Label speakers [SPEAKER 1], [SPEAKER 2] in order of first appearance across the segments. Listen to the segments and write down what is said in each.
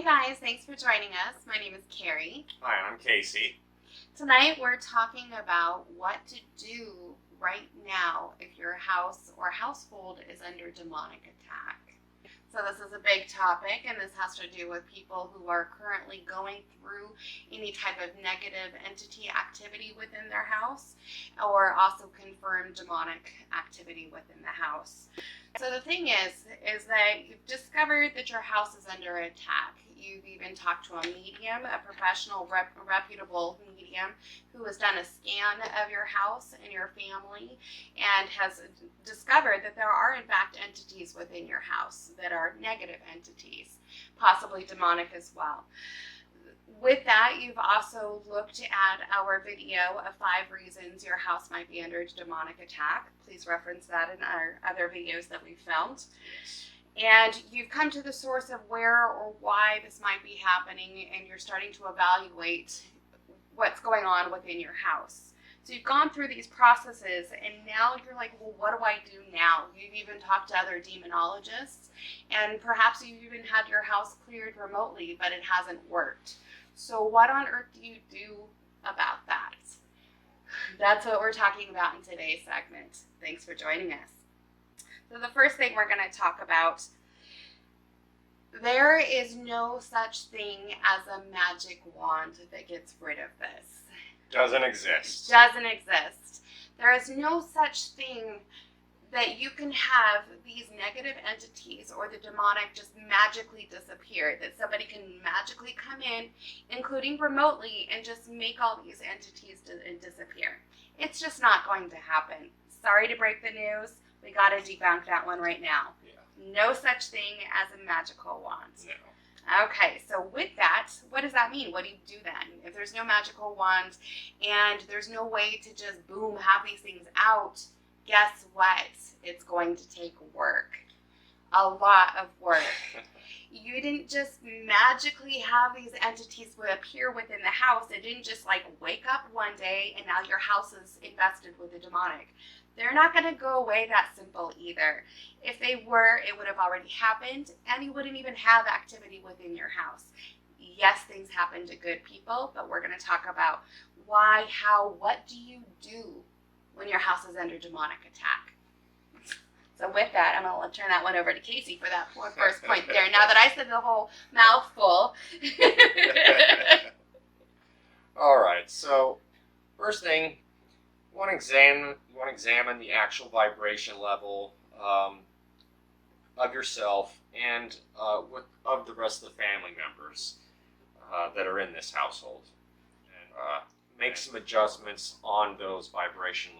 [SPEAKER 1] guys, thanks for joining us. My name is Carrie.
[SPEAKER 2] Hi, I'm Casey.
[SPEAKER 1] Tonight we're talking about what to do right now if your house or household is under demonic attack. So this is a big topic, and this has to do with people who are currently going through any type of negative entity activity within their house, or also confirmed demonic activity within the house. So the thing is that you've discovered that your house is under attack. You've even talked to a medium, a professional, reputable medium, who has done a scan of your house and your family and has discovered that there are, in fact, entities within your house that are negative entities, possibly demonic as well. With that, you've also looked at our video of 5 reasons your house might be under demonic attack. Please reference that in our other videos that we've filmed. And you've come to the source of where or why this might be happening, and you're starting to evaluate what's going on within your house. So you've gone through these processes, and now you're like, well, what do I do now? You've even talked to other demonologists, and perhaps you've even had your house cleared remotely, but it hasn't worked. So what on earth do you do about that? That's what we're talking about in today's segment. Thanks for joining us. So the first thing we're going to talk about, there is no such thing as a magic wand that gets rid of this.
[SPEAKER 2] Doesn't exist.
[SPEAKER 1] Doesn't exist. There is no such thing that you can have these negative entities or the demonic just magically disappear, that somebody can magically come in, including remotely, and just make all these entities disappear. It's just not going to happen. Sorry to break the news. We got to debunk that one right now. Yeah. No such thing as a magical wand. No. Okay, so with that, what does that mean? What do you do then? If there's no magical wand and there's no way to just, boom, have these things out, guess what? It's going to take work. A lot of work. You didn't just magically have these entities appear within the house. It didn't just like wake up one day and now your house is infested with the demonic. They're not going to go away that simple either. If they were, it would have already happened, and you wouldn't even have activity within your house. Yes, things happen to good people, but we're going to talk about why, how, what do you do when your house is under demonic attack? So with that, I'm going to turn that one over to Casey for that first point there. Now that I said the whole mouthful.
[SPEAKER 2] All right, so first thing, you want to examine the actual vibration level of yourself and of the rest of the family members that are in this household, and make some adjustments on those vibration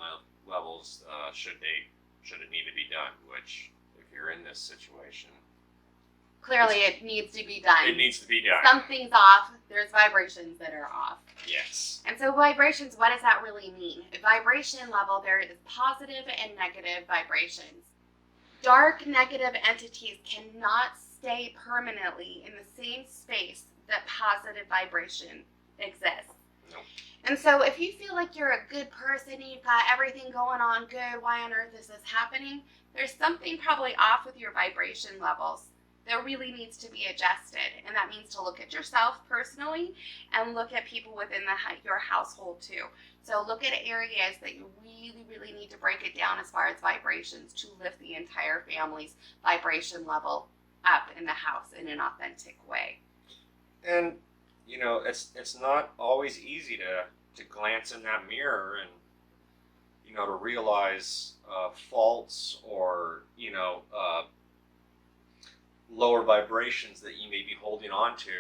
[SPEAKER 2] levels should it need to be done. Which, if you're in this situation,
[SPEAKER 1] clearly it needs to be done.
[SPEAKER 2] It needs to be done.
[SPEAKER 1] Something's off. There's vibrations that are off.
[SPEAKER 2] Yes.
[SPEAKER 1] And so vibrations, what does that really mean? A vibration level, there is positive and negative vibrations. Dark negative entities cannot stay permanently in the same space that positive vibration exists.
[SPEAKER 2] No.
[SPEAKER 1] And so if you feel like you're a good person, you've got everything going on good, why on earth is this happening? There's something probably off with your vibration levels that really needs to be adjusted. And that means to look at yourself personally and look at people within your household too. So look at areas that you really, really need to break it down as far as vibrations to lift the entire family's vibration level up in the house in an authentic way.
[SPEAKER 2] And, you know, it's not always easy to glance in that mirror and, you know, to realize faults or, you know, lower vibrations that you may be holding on to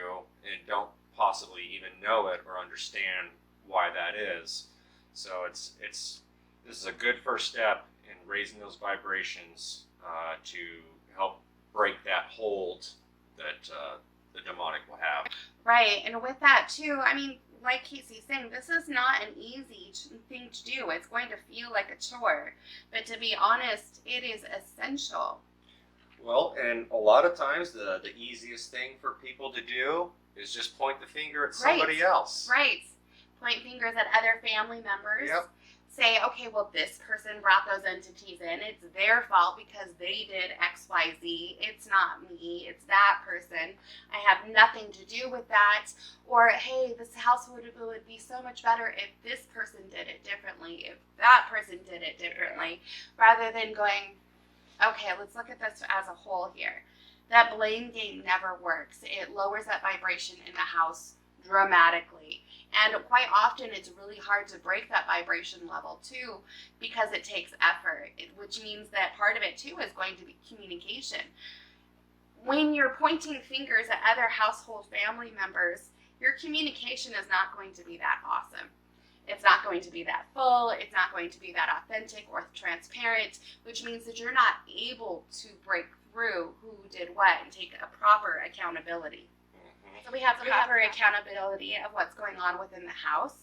[SPEAKER 2] and don't possibly even know it or understand why that is. So this is a good first step in raising those vibrations to help break that hold that the demonic will have.
[SPEAKER 1] Right, and with that too, I mean, like Casey's saying, this is not an easy thing to do. It's going to feel like a chore, but to be honest, it is essential.
[SPEAKER 2] Well, and a lot of times the easiest thing for people to do is just point the finger at somebody else.
[SPEAKER 1] Right. Point fingers at other family members.
[SPEAKER 2] Yep.
[SPEAKER 1] say, okay, well, this person brought those entities in. It's their fault because they did X, Y, Z. It's not me. It's that person. I have nothing to do with that. Or, hey, this house would be so much better if this person did it differently, if that person did it differently, rather than going, okay, let's look at this as a whole here. That blame game never works. It lowers that vibration in the house dramatically. And quite often it's really hard to break that vibration level too, because it takes effort, which means that part of it too is going to be communication. When you're pointing fingers at other household family members, your communication is not going to be that awesome. It's not going to be that full. It's not going to be that authentic or transparent, which means that you're not able to break through who did what and take a proper accountability. So we have proper accountability of what's going on within the house,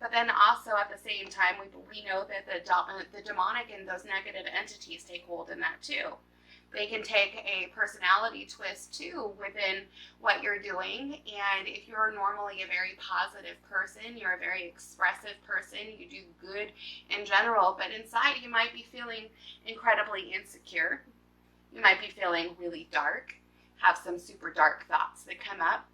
[SPEAKER 1] but then also at the same time, we know that the demonic and those negative entities take hold in that too. They can take a personality twist too within what you're doing. And if you're normally a very positive person, you're a very expressive person, you do good in general, but inside you might be feeling incredibly insecure. You might be feeling really dark, have some super dark thoughts that come up.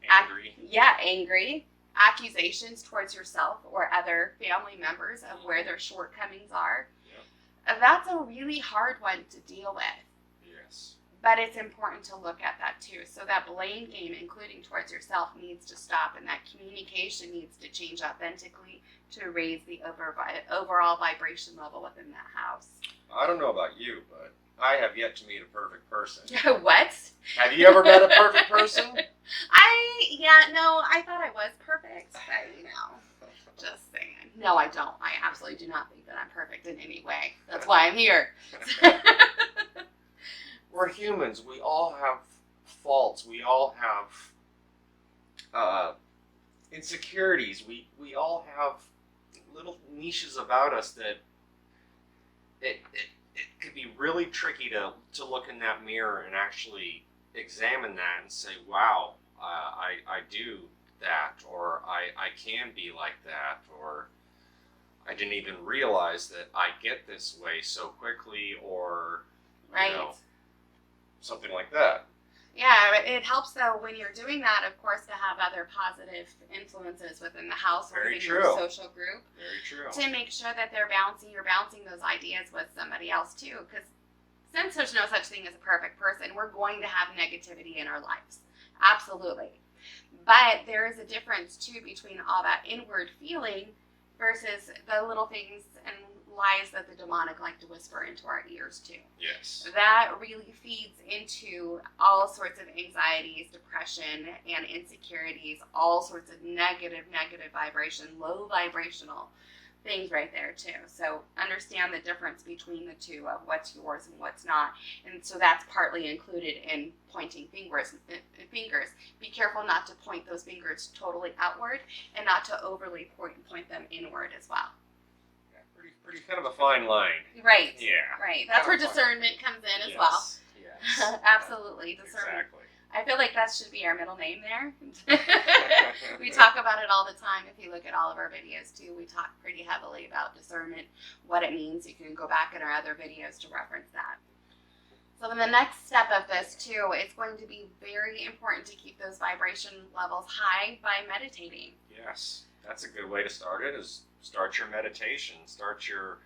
[SPEAKER 2] Angry.
[SPEAKER 1] Angry. Accusations towards yourself or other family members of where their shortcomings are. Yep. That's a really hard one to deal with.
[SPEAKER 2] Yes.
[SPEAKER 1] But it's important to look at that too. So that blame game, including towards yourself, needs to stop, and that communication needs to change authentically to raise the overall vibration level within that house.
[SPEAKER 2] I don't know about you, but I have yet to meet a perfect person.
[SPEAKER 1] What?
[SPEAKER 2] Have you ever met a perfect person?
[SPEAKER 1] I thought I was perfect, but just saying. No, I don't. I absolutely do not think that I'm perfect in any way. That's why I'm here.
[SPEAKER 2] We're humans. We all have faults. We all have insecurities. We all have little niches about us that it could be really tricky to look in that mirror and actually examine that and say, wow, I do that, or I can be like that, or I didn't even realize that I get this way so quickly, or
[SPEAKER 1] right.
[SPEAKER 2] Something like that.
[SPEAKER 1] Yeah, it helps though when you're doing that, of course, to have other positive influences within the house or within your social group.
[SPEAKER 2] Very true.
[SPEAKER 1] To make sure that you're bouncing those ideas with somebody else too. Because since there's no such thing as a perfect person, we're going to have negativity in our lives. Absolutely. But there is a difference too between all that inward feeling versus the little things and lies that the demonic like to whisper into our ears too.
[SPEAKER 2] Yes. That
[SPEAKER 1] really feeds into all sorts of anxieties, depression, and insecurities, all sorts of negative vibration, low vibrational things right there too. So understand the difference between the two of what's yours and what's not. And so that's partly included in pointing fingers. Be careful not to point those fingers totally outward and not to overly point them inward as well.
[SPEAKER 2] Pretty kind of a fine line.
[SPEAKER 1] Right.
[SPEAKER 2] Yeah.
[SPEAKER 1] Right. That's where discernment comes in as well.
[SPEAKER 2] Yes.
[SPEAKER 1] Absolutely. Discernment.
[SPEAKER 2] Exactly.
[SPEAKER 1] I feel like that should be our middle name there. We talk about it all the time. If you look at all of our videos too, we talk pretty heavily about discernment, what it means. You can go back in our other videos to reference that. So then the next step of this too, it's going to be very important to keep those vibration levels high by meditating.
[SPEAKER 2] Yes. That's a good way to start it, is start your meditation, start your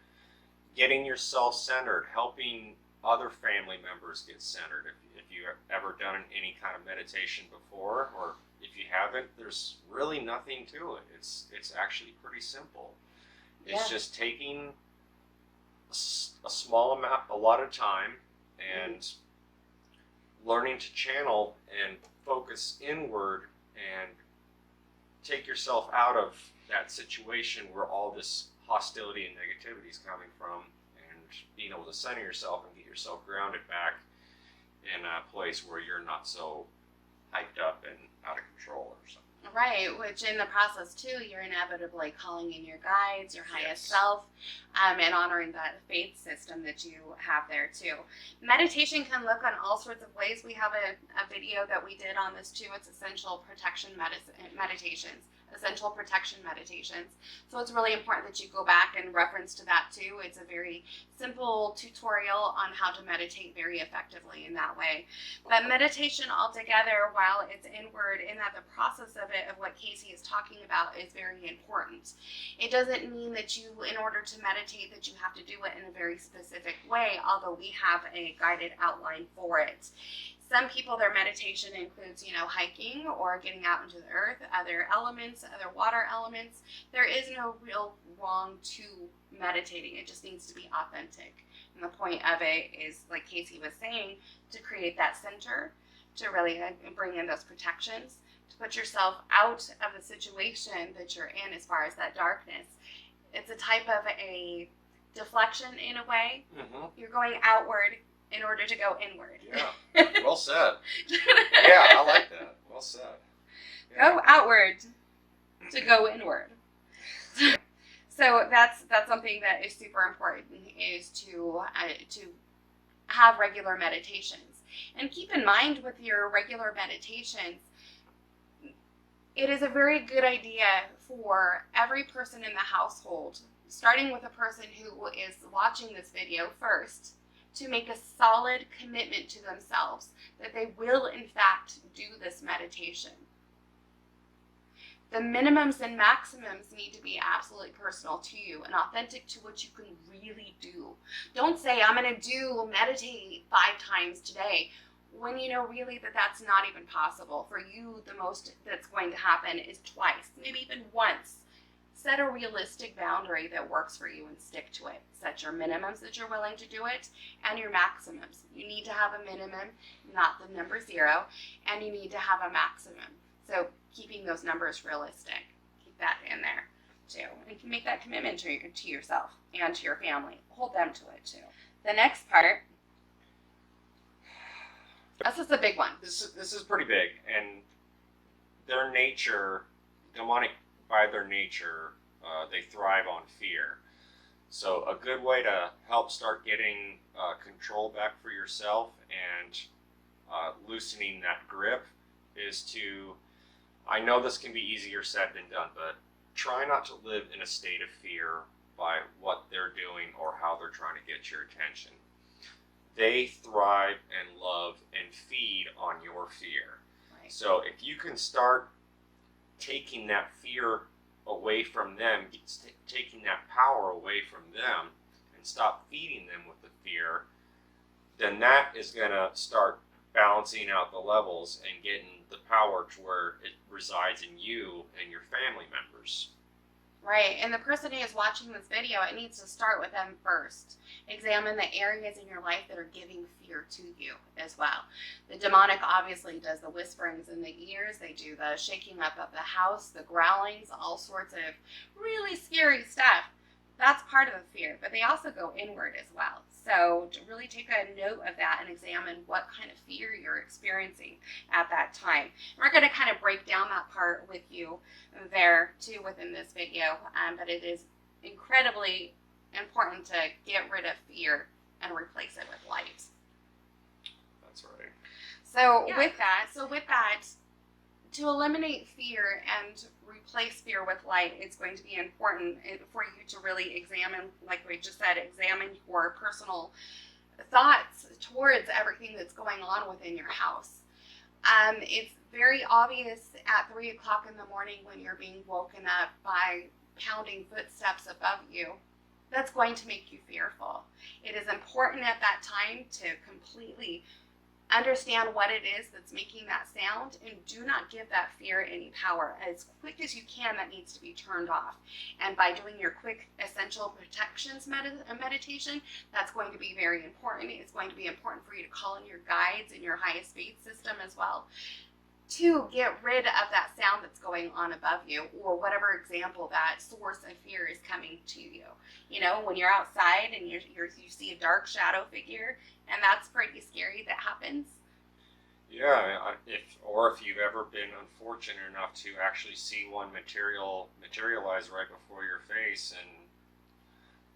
[SPEAKER 2] getting yourself centered, helping other family members get centered. If you've ever done any kind of meditation before, or if you haven't, there's really nothing to it. It's actually pretty simple. It's just taking a small amount, a lot of time, and learning to channel and focus inward and take yourself out of that situation where all this hostility and negativity is coming from, and being able to center yourself and get yourself grounded back in a place where you're not so hyped up and out of control or something.
[SPEAKER 1] Right, which in the process too, you're inevitably calling in your guides, your highest self, and honoring that faith system that you have there too. Meditation can look on all sorts of ways. We have a video that we did on this too. It's essential protection meditations. essential protection meditations. So it's really important that you go back and reference to that too. It's a very simple tutorial on how to meditate very effectively in that way. But meditation altogether, while it's inward in that the process of it, of what Casey is talking about, is very important. It doesn't mean that you, in order to meditate, that you have to do it in a very specific way, although we have a guided outline for it. Some people, their meditation includes, hiking or getting out into the earth, other elements, other water elements. There is no real wrong to meditating. It just needs to be authentic. And the point of it is, like Casey was saying, to create that center, to really bring in those protections, to put yourself out of the situation that you're in as far as that darkness. It's a type of a deflection in a way. Mm-hmm. You're going outward in order to go inward.
[SPEAKER 2] Yeah, well said. Yeah, I like that. Well said.
[SPEAKER 1] Yeah. Go outward to go inward. So that's something that is super important, is to have regular meditations. And keep in mind with your regular meditations, it is a very good idea for every person in the household, starting with a person who is watching this video first, to make a solid commitment to themselves that they will in fact do this meditation. The minimums and maximums need to be absolutely personal to you and authentic to what you can really do. Don't say, I'm going to meditate 5 times today, when you know really that that's not even possible. For you, the most that's going to happen is twice, maybe even once. Set a realistic boundary that works for you and stick to it. Set your minimums that you're willing to do it and your maximums. You need to have a minimum, not the number 0, and you need to have a maximum. So keeping those numbers realistic. Keep that in there too. And you can make that commitment to yourself and to your family. Hold them to it too. The next part, this is a big one.
[SPEAKER 2] This is pretty big, and their nature, demonic by their nature, they thrive on fear. So a good way to help start getting control back for yourself and loosening that grip is to, I know this can be easier said than done, but try not to live in a state of fear by what they're doing or how they're trying to get your attention. They thrive and love and feed on your fear. Right. So if you can start taking that fear away from them, taking that power away from them, and stop feeding them with the fear, then that is going to start balancing out the levels and getting the power to where it resides in you and your family members.
[SPEAKER 1] Right, and the person who is watching this video, it needs to start with them first. Examine the areas in your life that are giving fear to you as well. The demonic obviously does the whisperings in the ears, they do the shaking up of the house, the growlings, all sorts of really scary stuff. That's part of the fear, but they also go inward as well. So to really take a note of that and examine what kind of fear you're experiencing at that time. And we're going to kind of break down that part with you there too within this video, but it is incredibly important to get rid of fear and replace it with light.
[SPEAKER 2] That's right.
[SPEAKER 1] So with that, to eliminate fear and replace fear with light, it's going to be important for you to really examine, like we just said, examine your personal thoughts towards everything that's going on within your house. It's very obvious at 3 o'clock in the morning when you're being woken up by pounding footsteps above you. That's going to make you fearful. It is important at that time to completely understand what it is that's making that sound, and do not give that fear any power. As quick as you can, that needs to be turned off. And by doing your quick essential protections meditation, that's going to be very important. It's going to be important for you to call in your guides and your highest faith system as well, to get rid of that sound that's going on above you, or whatever example that source of fear is coming to you. You know, when you're outside and you see a dark shadow figure, and that's pretty scary, that happens.
[SPEAKER 2] Yeah, if you've ever been unfortunate enough to actually see one materialize right before your face, and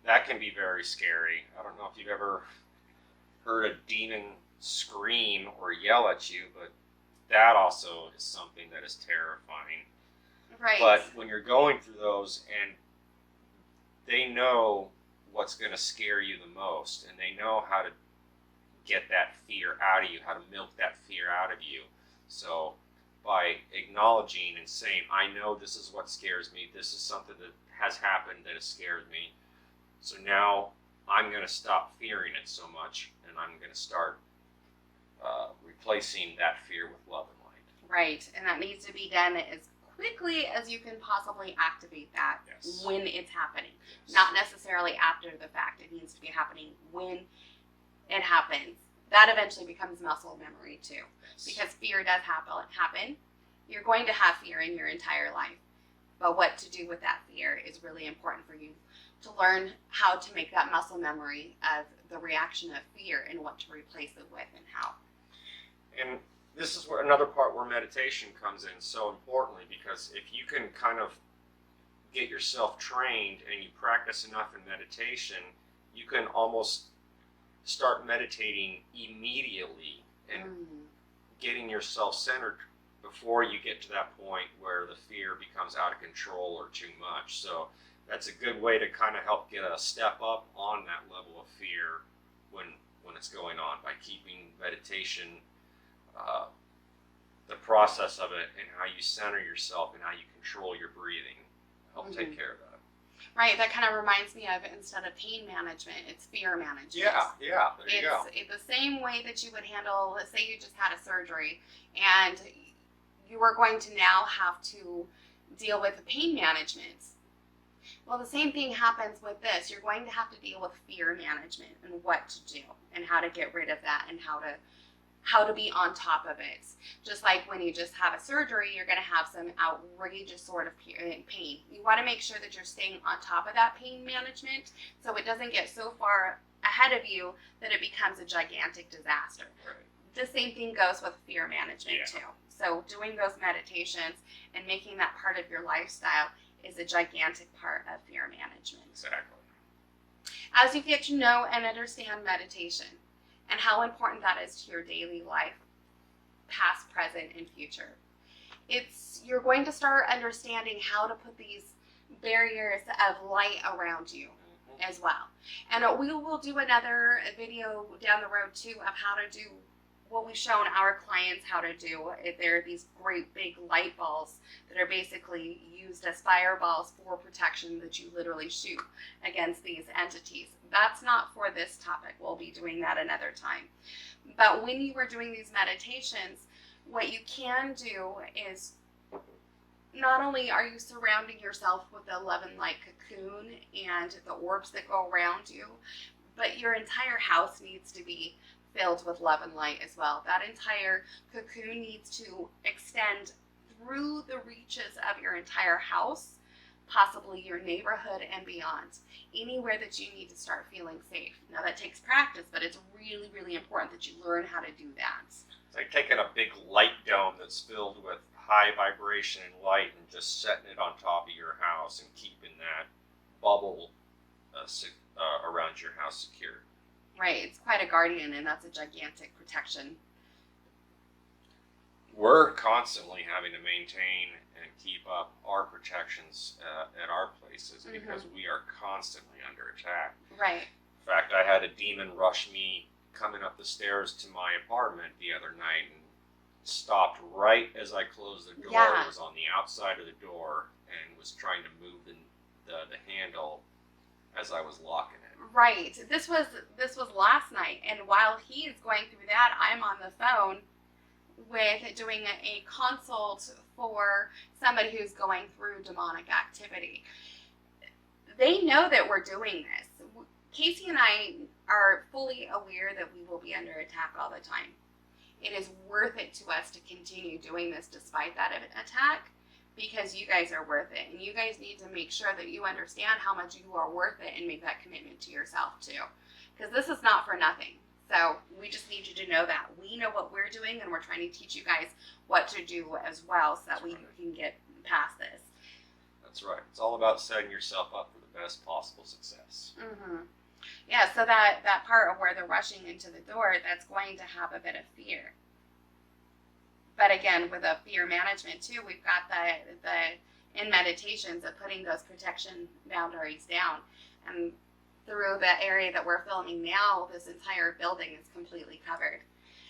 [SPEAKER 2] that can be very scary. I don't know if you've ever heard a demon scream or yell at you, but that also is something that is terrifying.
[SPEAKER 1] Right.
[SPEAKER 2] But when you're going through those and they know what's going to scare you the most, and they know how to get that fear out of you, how to milk that fear out of you. So by acknowledging and saying, I know this is what scares me, this is something that has happened that has scared me, so now I'm going to stop fearing it so much, and I'm going to start replacing that fear with love and light.
[SPEAKER 1] Right, and that needs to be done as quickly as you can possibly activate that when it's happening. Not necessarily after the fact. It needs to be happening when it happens. That eventually becomes muscle memory too. Because fear does happen. You're going to have fear in your entire life. But what to do with that fear is really important for you to learn how to make that muscle memory of the reaction of fear and what to replace it with and how.
[SPEAKER 2] And this is where another part where meditation comes in so importantly, because if you can kind of get yourself trained and you practice enough in meditation, you can almost start meditating immediately and getting yourself centered before you get to that point where the fear becomes out of control or too much. So that's a good way to kind of help get a step up on that level of fear when it's going on, by keeping meditation, the process of it, and how you center yourself and how you control your breathing help take care of that.
[SPEAKER 1] Right, that kind of reminds me of, instead of pain management, it's fear management.
[SPEAKER 2] Yeah, there you go.
[SPEAKER 1] It's the same way that you would handle, let's say you just had a surgery and you are going to now have to deal with the pain management. Well, the same thing happens with this. You're going to have to deal with fear management and what to do and how to get rid of that and how to be on top of it. Just like when you just have a surgery, you're going to have some outrageous sort of pain. You want to make sure that you're staying on top of that pain management so it doesn't get so far ahead of you that it becomes a gigantic disaster.
[SPEAKER 2] Right.
[SPEAKER 1] The same thing goes with fear management too. So doing those meditations and making that part of your lifestyle is a gigantic part of fear management.
[SPEAKER 2] Exactly.
[SPEAKER 1] As you get to know and understand meditation and how important that is to your daily life, past, present, and future, you're going to start understanding how to put these barriers of light around you as well. And we will do another video down the road too of how to do what we've shown our clients how to do. There are these great big light balls that are basically used as fireballs for protection that you literally shoot against these entities. That's not for this topic. We'll be doing that another time. But when you are doing these meditations, what you can do is, not only are you surrounding yourself with the love and light cocoon and the orbs that go around you, but your entire house needs to be filled with love and light as well. That entire cocoon needs to extend through the reaches of your entire house, possibly your neighborhood and beyond. Anywhere that you need to start feeling safe. Now that takes practice, but it's really, really important that you learn how to do that.
[SPEAKER 2] It's like taking a big light dome that's filled with high vibration and light and just setting it on top of your house and keeping that bubble around your house secure.
[SPEAKER 1] Right, it's quite a guardian, and that's a gigantic protection.
[SPEAKER 2] We're constantly having to maintain and keep up our protections at our places because we are constantly under attack.
[SPEAKER 1] Right.
[SPEAKER 2] In fact, I had a demon rush me coming up the stairs to my apartment the other night and stopped right as I closed the door.
[SPEAKER 1] Yeah.
[SPEAKER 2] It was on the outside of the door and was trying to move the handle as I was locking it.
[SPEAKER 1] Right. This was last night, and while he is going through that, I'm on the phone with doing a consult for somebody who's going through demonic activity. They know that we're doing this. Casey and I are fully aware that we will be under attack all the time. It is worth it to us to continue doing this despite that attack, because you guys are worth it, and you guys need to make sure that you understand how much you are worth it and make that commitment to yourself too, because this is not for nothing. So we just need you to know that we know what we're doing, and we're trying to teach you guys what to do as well, so that we can get past this.
[SPEAKER 2] That's right. It's all about setting yourself up for the best possible success.
[SPEAKER 1] Yeah, so that part of where they're rushing into the door, that's going to have a bit of fear. But again, with a fear management too, we've got the in meditations of putting those protection boundaries down. And through the area that we're filming now, this entire building is completely covered.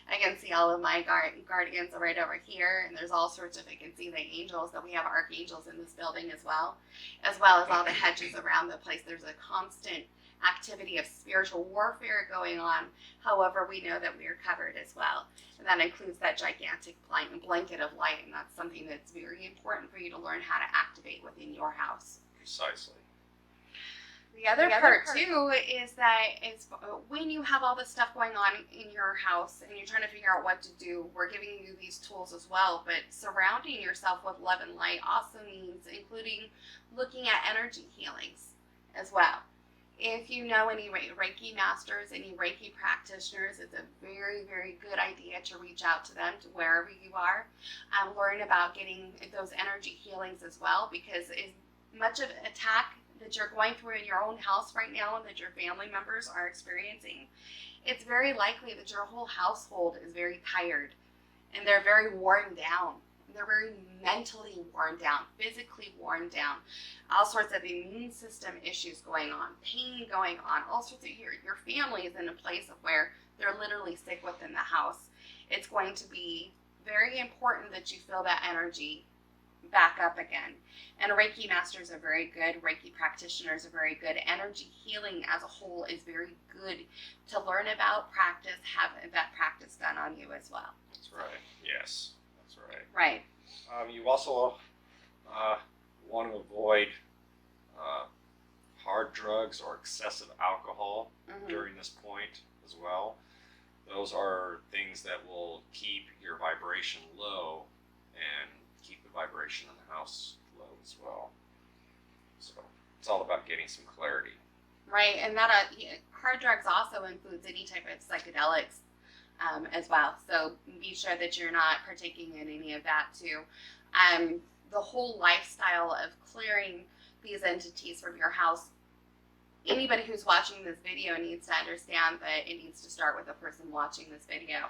[SPEAKER 1] I can see all of my guardians right over here, and there's all sorts of, I can see the angels, that we have archangels in this building as well as all the hedges around the place. There's a constant activity of spiritual warfare going on. However, we know that we are covered as well. And that includes that gigantic blanket of light, and that's something that's very important for you to learn how to activate within your house.
[SPEAKER 2] Precisely.
[SPEAKER 1] The other part too is that when you have all this stuff going on in your house and you're trying to figure out what to do, we're giving you these tools as well. But surrounding yourself with love and light also means including looking at energy healings as well. If you know any Reiki masters, any Reiki practitioners, it's a very, very good idea to reach out to them to wherever you are. Learn about getting those energy healings as well, because as much of an attack that you're going through in your own house right now and that your family members are experiencing, it's very likely that your whole household is very tired and they're very worn down. They're very mentally worn down, physically worn down, all sorts of immune system issues going on, pain going on, all sorts of, your family is in a place of where they're literally sick within the house. It's going to be very important that you feel that energy back up again. And Reiki masters are very good. Reiki practitioners are very good. Energy healing as a whole is very good to learn about, practice, have that practice done on you as well.
[SPEAKER 2] That's right. Yes, that's right.
[SPEAKER 1] Right.
[SPEAKER 2] You also want to avoid hard drugs or excessive alcohol during this point as well. Those are things that will keep your vibration low and keep the vibration in the house low as well. So it's all about getting some clarity.
[SPEAKER 1] Right, and that hard drugs also includes any type of psychedelics as well. So be sure that you're not partaking in any of that too. The whole lifestyle of clearing these entities from your house, anybody who's watching this video needs to understand that it needs to start with the person watching this video.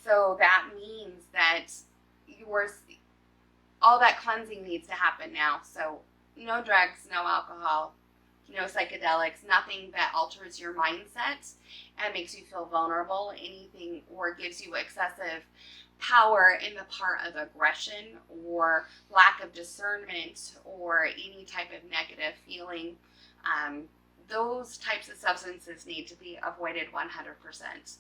[SPEAKER 1] So that means that all that cleansing needs to happen now. So no drugs, no alcohol, no psychedelics, nothing that alters your mindset and makes you feel vulnerable, anything, or gives you excessive power in the part of aggression or lack of discernment or any type of negative feeling. Those types of substances need to be avoided 100%.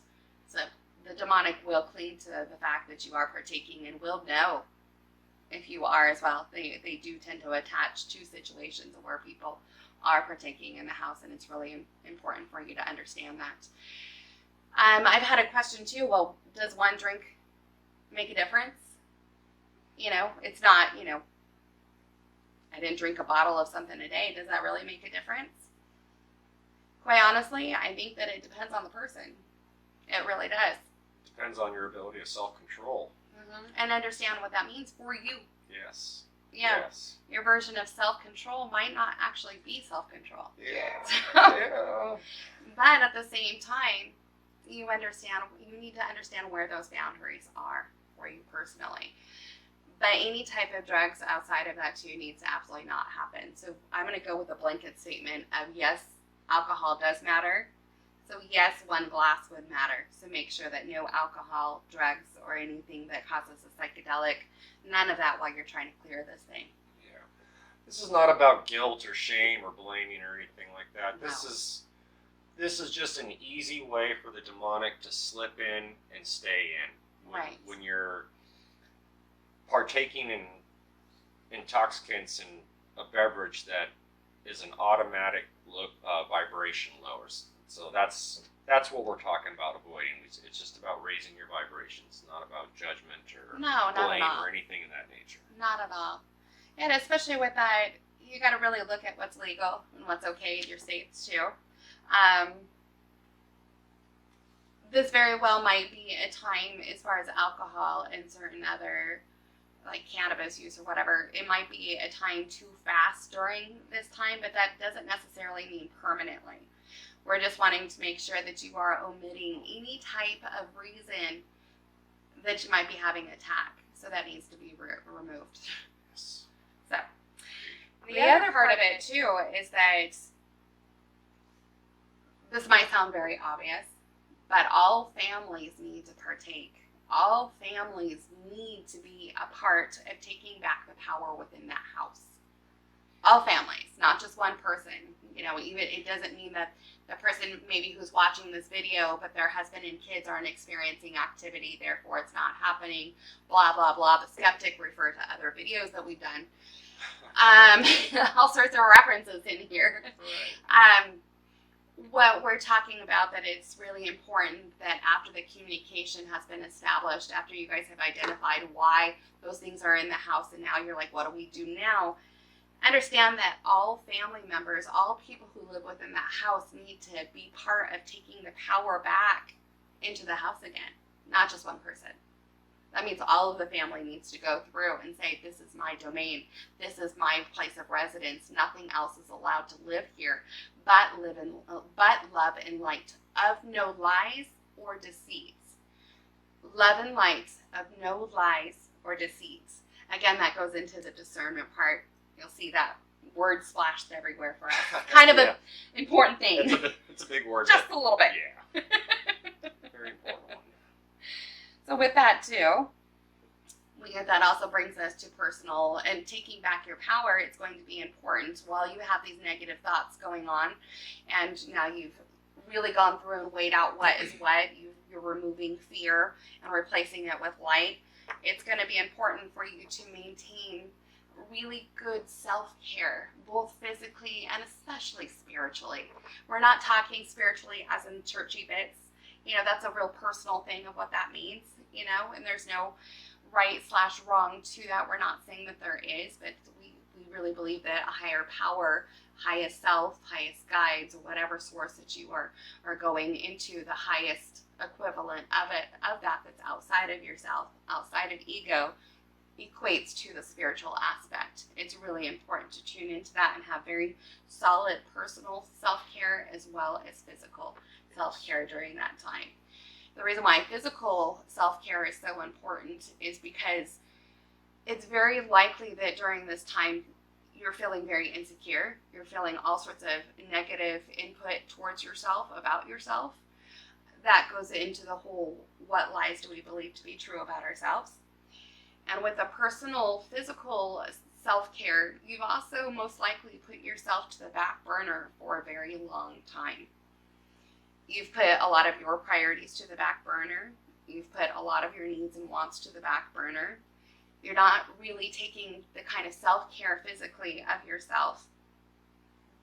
[SPEAKER 1] So the demonic will cling to the fact that you are partaking and will know if you are as well. They do tend to attach to situations where people are partaking in the house, and it's really important for you to understand that. I've had a question too, well, does one drink make a difference? It's not, I didn't drink a bottle of something a day. Does that really make a difference? Quite honestly, I think that it depends on the person. It really does.
[SPEAKER 2] Depends on your ability of self-control.
[SPEAKER 1] And understand what that means for you.
[SPEAKER 2] Yes.
[SPEAKER 1] Yeah.
[SPEAKER 2] Yes.
[SPEAKER 1] Your version of self-control might not actually be self-control.
[SPEAKER 2] Yeah.
[SPEAKER 1] Yeah. But at the same time, you need to understand where those boundaries are for you personally. But any type of drugs outside of that too needs to absolutely not happen. So I'm going to go with a blanket statement of yes, alcohol does matter. So yes, one glass would matter. So make sure that no alcohol, drugs, or anything that causes a psychedelic, none of that while you're trying to clear this thing.
[SPEAKER 2] Yeah. This is not about guilt or shame or blaming or anything like that.
[SPEAKER 1] No.
[SPEAKER 2] This is just an easy way for the demonic to slip in and stay in.
[SPEAKER 1] Right.
[SPEAKER 2] When you're partaking in intoxicants and a beverage that is an automatic vibration lowers. So that's what we're talking about avoiding. It's just about raising your vibrations, not about judgment or blame or anything of that nature.
[SPEAKER 1] Not at all. And especially with that, you got to really look at what's legal and what's okay in your states too. This very well might be a time, as far as alcohol and certain other, like cannabis use or whatever, it might be a time to fast during this time, but that doesn't necessarily mean permanently. We're just wanting to make sure that you are omitting any type of reason that you might be having an attack. So that needs to be removed.
[SPEAKER 2] Yes.
[SPEAKER 1] So, other part of it too is that this might sound very obvious, but all families need to partake. All families need to be a part of taking back the power within that house. All families, not just one person. You know, even it doesn't mean that the person maybe who's watching this video, but their husband and kids aren't experiencing activity, therefore it's not happening, blah, blah, blah. The skeptic refer to other videos that we've done. All sorts of references in here. What we're talking about, that it's really important that after the communication has been established, after you guys have identified why those things are in the house, and now you're like, what do we do now? Understand that all family members, all people who live within that house need to be part of taking the power back into the house again, not just one person. That means all of the family needs to go through and say, this is my domain. This is my place of residence. Nothing else is allowed to live here but love and light of no lies or deceits. Love and light of no lies or deceits. Again, that goes into the discernment part. You'll see that word splashed everywhere for us. Kind of an important thing.
[SPEAKER 2] It's a big word.
[SPEAKER 1] Just a little bit.
[SPEAKER 2] Yeah. Very important one.
[SPEAKER 1] So with that too, that also brings us to personal and taking back your power. It's going to be important while you have these negative thoughts going on, and now you've really gone through and weighed out what is what. You're removing fear and replacing it with light. It's going to be important for you to maintain really good self-care, both physically and especially spiritually. We're not talking spiritually as in churchy bits. You know, that's a real personal thing of what that means, you know, and there's no right/wrong to that. We're not saying that there is, but we really believe that a higher power, highest self, highest guides, or whatever source that you are going into, the highest equivalent of that's outside of yourself, outside of ego, equates to the spiritual aspect. It's really important to tune into that and have very solid personal self-care as well as physical self-care during that time. The reason why physical self-care is so important is because it's very likely that during this time you're feeling very insecure. You're feeling all sorts of negative input towards yourself, about yourself. That goes into the whole, what lies do we believe to be true about ourselves? And with a personal, physical self-care, you've also most likely put yourself to the back burner for a very long time. You've put a lot of your priorities to the back burner. You've put a lot of your needs and wants to the back burner. You're not really taking the kind of self-care physically of yourself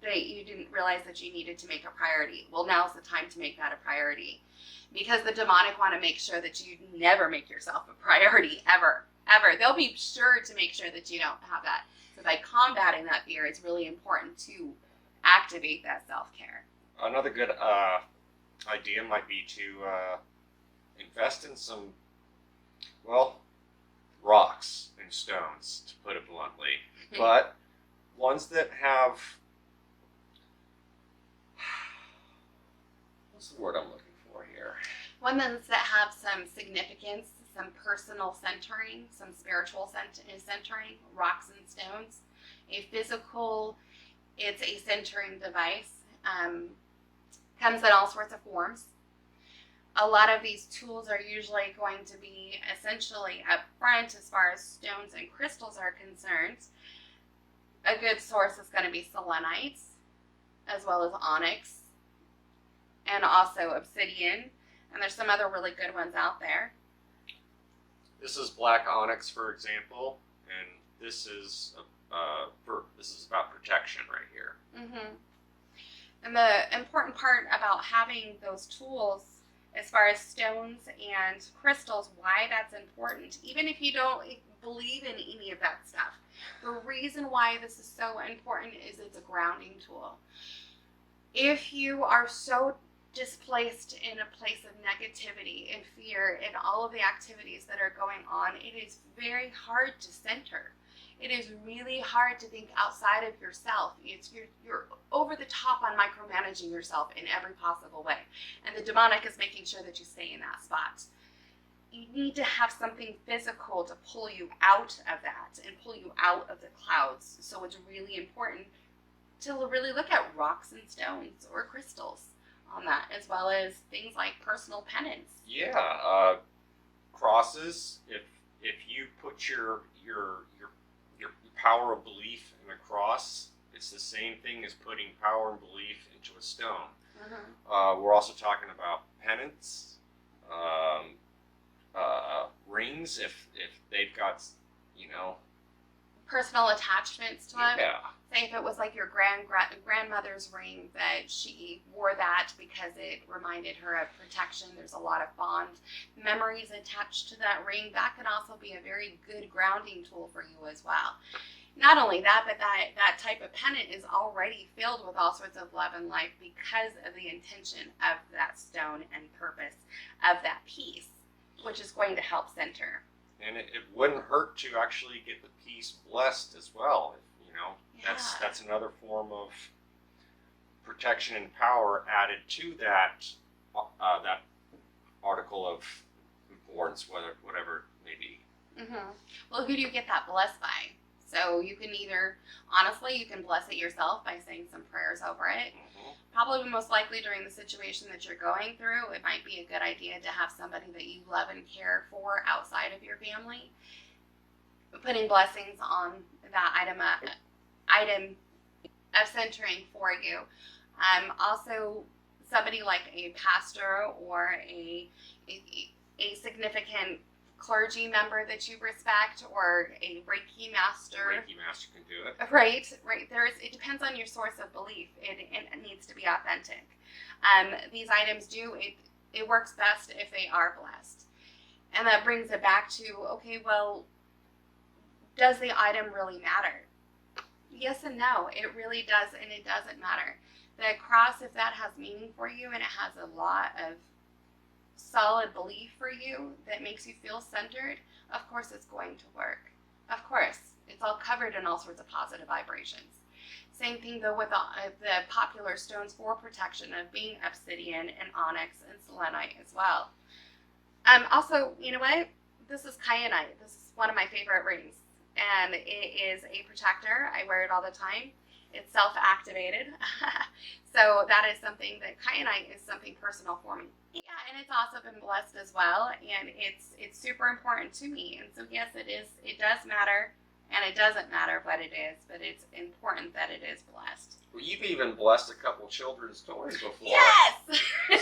[SPEAKER 1] that you didn't realize that you needed to make a priority. Well, now's the time to make that a priority, because the demonic want to make sure that you never make yourself a priority, ever. They'll be sure to make sure that you don't have that. So by combating that fear, it's really important to activate that self-care.
[SPEAKER 2] Another good idea might be to invest in some, rocks and stones, to put it bluntly, but ones that have, what's the word I'm looking for here?
[SPEAKER 1] Ones that have some significance, some personal centering, some spiritual centering, rocks and stones. A physical, it's a centering device. Comes in all sorts of forms. A lot of these tools are usually going to be essentially up front as far as stones and crystals are concerned. A good source is going to be selenites, as well as onyx, and also obsidian. And there's some other really good ones out there.
[SPEAKER 2] This is black onyx, for example, and this is about protection right here.
[SPEAKER 1] Mm-hmm. And the important part about having those tools, as far as stones and crystals, why that's important, even if you don't believe in any of that stuff, the reason why this is so important is it's a grounding tool. If you are so displaced in a place of negativity and fear and all of the activities that are going on, it is very hard to center. It is really hard to think outside of yourself. You're over the top on micromanaging yourself in every possible way. And the demonic is making sure that you stay in that spot. you need to have something physical to pull you out of that and pull you out of the clouds. So it's really important to really look at rocks and stones or crystals on that, as well as things like personal penance.
[SPEAKER 2] Yeah, crosses. If you put your power of belief in a cross, it's the same thing as putting power and belief into a stone. We're also talking about penance, rings. If they've got,
[SPEAKER 1] personal attachments to it.
[SPEAKER 2] yeah.
[SPEAKER 1] Say if it was like your grandmother's ring, that she wore that because it reminded her of protection. There's a lot of fond memories attached to that ring. That can also be a very good grounding tool for you as well. Not only that, but that type of pennant is already filled with all sorts of love and life because of the intention of that stone and purpose of that piece, which is going to help center.
[SPEAKER 2] And it wouldn't hurt to actually get the piece blessed as well.
[SPEAKER 1] Yeah.
[SPEAKER 2] That's another form of protection and power added to that that article of importance, whatever it may be.
[SPEAKER 1] Well, who do you get that blessed by? So you can honestly, you can bless it yourself by saying some prayers over it. Probably most likely during the situation that you're going through, it might be a good idea to have somebody that you love and care for outside of your family putting blessings on that item of centering for you. Also, somebody like a pastor or a significant clergy member that you respect, or a Reiki master.
[SPEAKER 2] Reiki master can do it.
[SPEAKER 1] Right. It depends on your source of belief. It needs to be authentic. These items it works best if they are blessed. And that brings it back to, okay, well, does the item really matter? Yes and no. It really does, and it doesn't matter. The cross, if that has meaning for you and it has a lot of solid belief for you that makes you feel centered, of course it's going to work. Of course. It's all covered in all sorts of positive vibrations. Same thing though with the popular stones for protection of being obsidian and onyx and selenite as well. Also, you know what? This is kyanite. This is one of my favorite rings. And it is a protector. I wear it all the time. It's self-activated. So that is something that kyanite is something personal for me. Yeah, and it's also been blessed as well, and it's super important to me. And so yes, it does matter, and it doesn't matter what it is, but it's important that it is blessed.
[SPEAKER 2] Well, you've even blessed a couple children's toys before.
[SPEAKER 1] Yes!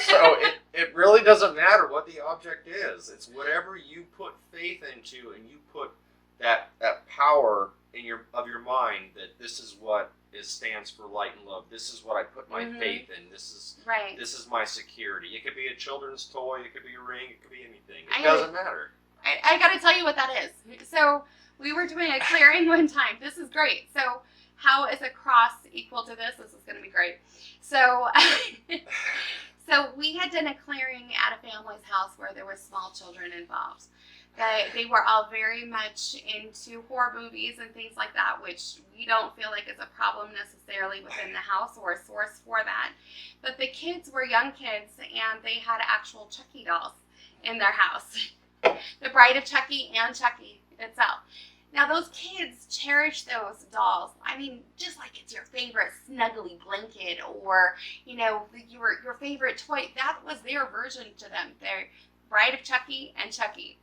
[SPEAKER 2] So it really doesn't matter what the object is. It's whatever you put faith into, and you put that power in your mind that this is what stands for light and love. This is what I put my faith in. This is my security. It could be a children's toy. It could be a ring. It could be anything. It doesn't matter.
[SPEAKER 1] I got to tell you what that is. So we were doing a clearing one time. This is great. So how is a cross equal to this? This is going to be great. So so we had done a clearing at a family's house where there were small children involved. They were all very much into horror movies and things like that, which we don't feel like is a problem necessarily within the house or a source for that. But the kids were young kids, and they had actual Chucky dolls in their house. The Bride of Chucky and Chucky itself. Now, those kids cherish those dolls. I mean, just like it's your favorite snuggly blanket or, your favorite toy. That was their version to them. Their Bride of Chucky and Chucky.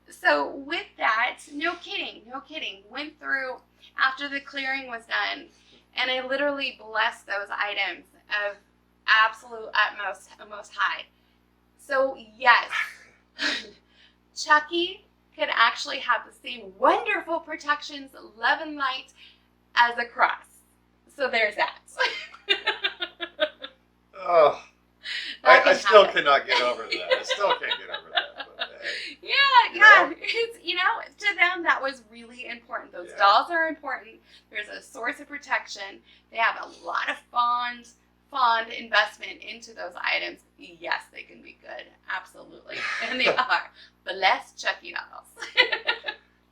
[SPEAKER 1] So with that, no kidding, went through after the clearing was done, and I literally blessed those items of absolute utmost most high. So yes, Chucky could actually have the same wonderful protections, love and light as a cross. So there's that.
[SPEAKER 2] Oh, I still cannot get over that. I still can't get over that. But,
[SPEAKER 1] yeah. It's, to them that was really important. Those dolls are important. There's a source of protection. They have a lot of fond investment into those items. Yes, they can be good. Absolutely. And they are. Blessed Chucky dolls.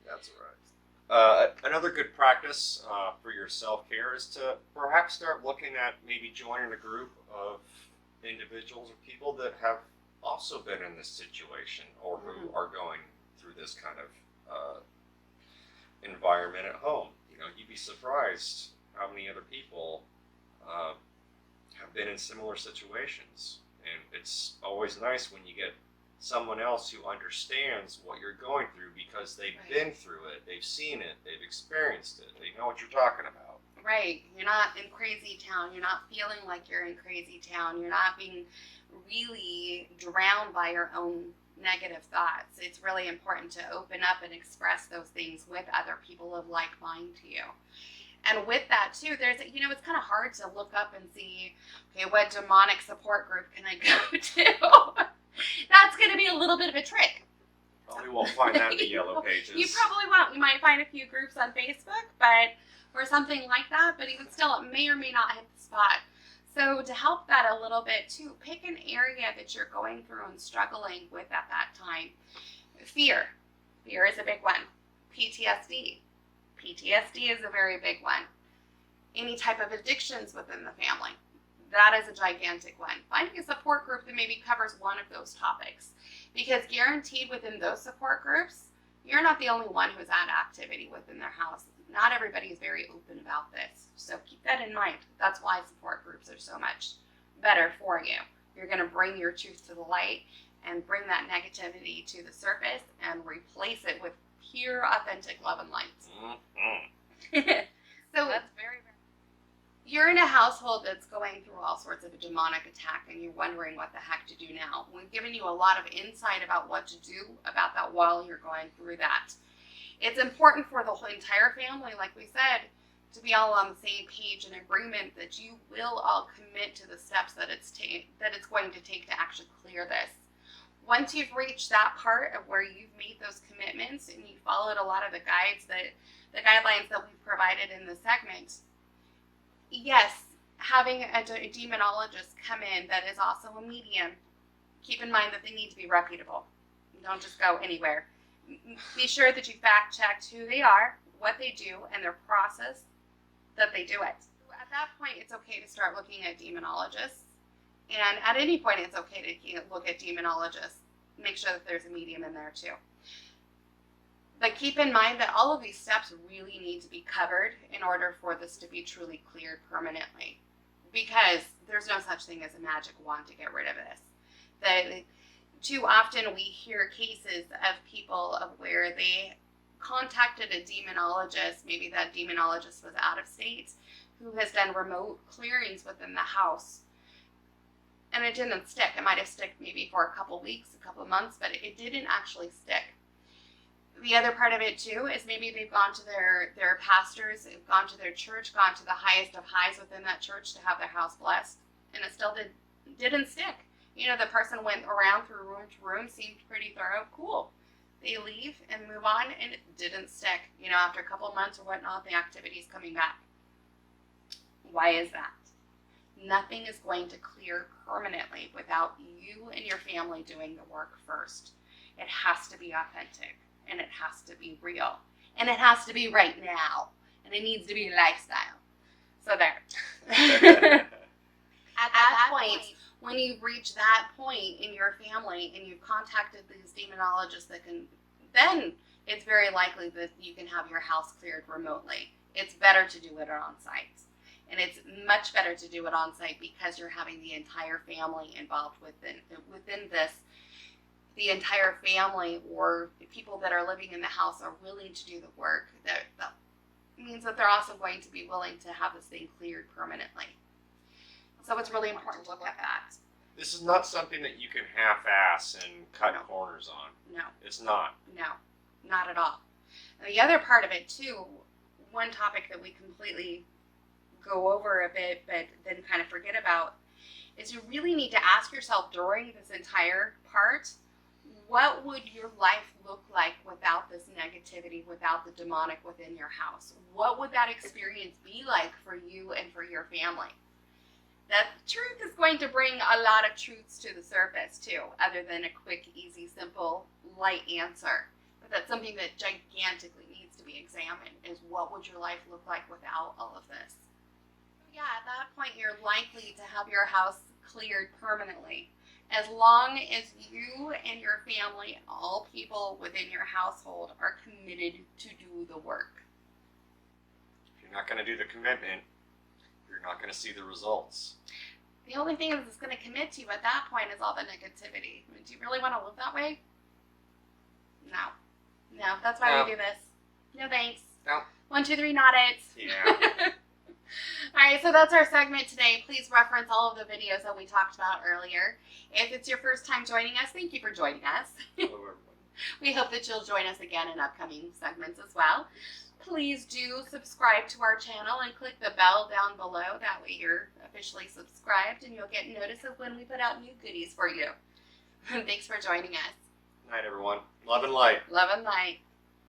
[SPEAKER 2] That's right. Another good practice for your self-care is to perhaps start looking at maybe joining a group of individuals or people that have also been in this situation or who are going through this kind of environment at home. You'd be surprised how many other people have been in similar situations. And it's always nice when you get someone else who understands what you're going through because they've been through it, they've seen it, they've experienced it, they know what you're talking about.
[SPEAKER 1] Right. You're not in crazy town. You're not feeling like you're in crazy town. You're not being really drowned by your own negative thoughts. It's really important to open up and express those things with other people of like mind to you. And with that too, there's, it's kind of hard to look up and see, okay, what demonic support group can I go to? That's going to be a little bit of a trick.
[SPEAKER 2] Probably won't find that in the yellow pages.
[SPEAKER 1] You probably won't. You might find a few groups on Facebook, but or something like that, but even still, it may or may not hit the spot. So to help that a little bit too, pick an area that you're going through and struggling with at that time. Fear. Fear is a big one. PTSD. PTSD is a very big one. Any type of addictions within the family. That is a gigantic one. Finding a support group that maybe covers one of those topics. Because guaranteed within those support groups, you're not the only one who's had activity within their house. Not everybody is very open about this. So keep that in mind. That's why support groups are so much better for you. You're going to bring your truth to the light and bring that negativity to the surface and replace it with pure, authentic love and light. So that's very, very... You're in a household that's going through all sorts of a demonic attack and you're wondering what the heck to do now. We've given you a lot of insight about what to do about that while you're going through that. It's important for the whole entire family, like we said, to be all on the same page and agreement that you will all commit to the steps that it's going to take to actually clear this. Once you've reached that part of where you've made those commitments and you followed a lot of the guidelines that we've provided in the segment, yes, having a demonologist come in that is also a medium, keep in mind that they need to be reputable. Don't just go anywhere. Be sure that you fact checked who they are, what they do, and their process that they do it. At that point, it's okay to start looking at demonologists. And at any point, it's okay to look at demonologists. Make sure that there's a medium in there too. But keep in mind that all of these steps really need to be covered in order for this to be truly cleared permanently. Because there's no such thing as a magic wand to get rid of this. Too often we hear cases of people of where they contacted a demonologist, maybe that demonologist was out of state, who has done remote clearings within the house. And it didn't stick. It might have stuck maybe for a couple weeks, a couple months, but it didn't actually stick. The other part of it too is maybe they've gone to their pastors, they've gone to their church, gone to the highest of highs within that church to have their house blessed, and it still didn't stick. The person went around through room to room, seemed pretty thorough, cool. They leave and move on, and it didn't stick. After a couple of months or whatnot, the activity's coming back. Why is that? Nothing is going to clear permanently without you and your family doing the work first. It has to be authentic, and it has to be real, and it has to be right now, and it needs to be a lifestyle. So there. At that point, when you've reached that point in your family and you've contacted these demonologists then it's very likely that you can have your house cleared remotely. It's better to do it on site. And it's much better to do it on site because you're having the entire family involved within this. The entire family or the people that are living in the house are willing to do the work. That means that they're also going to be willing to have this thing cleared permanently. So it's really important to look at that.
[SPEAKER 2] This is not something that you can half-ass and cut corners on.
[SPEAKER 1] No.
[SPEAKER 2] It's not.
[SPEAKER 1] No, not at all. And the other part of it, too, one topic that we completely go over a bit but then kind of forget about, is you really need to ask yourself during this entire part, what would your life look like without this negativity, without the demonic within your house? What would that experience be like for you and for your family? That truth is going to bring a lot of truths to the surface too, other than a quick, easy, simple, light answer. But that's something that gigantically needs to be examined, is what would your life look like without all of this? Yeah, at that point you're likely to have your house cleared permanently. As long as you and your family, all people within your household, are committed to do the work.
[SPEAKER 2] If you're not going to do the commitment, you're not going to see the results.
[SPEAKER 1] The only thing that's going to commit to you at that point is all the negativity. I mean, do you really want to live that way? No. No, that's why we do this. No thanks.
[SPEAKER 2] No.
[SPEAKER 1] 1, 2, 3, not it.
[SPEAKER 2] Yeah.
[SPEAKER 1] Alright, so that's our segment today. Please reference all of the videos that we talked about earlier. If it's your first time joining us, thank you for joining us.
[SPEAKER 2] Hello, everyone.
[SPEAKER 1] We hope that you'll join us again in upcoming segments as well. Please do subscribe to our channel and click the bell down below. That way you're officially subscribed and you'll get notices when we put out new goodies for you. Thanks for joining us.
[SPEAKER 2] Night, everyone. Love and light.
[SPEAKER 1] Love and light.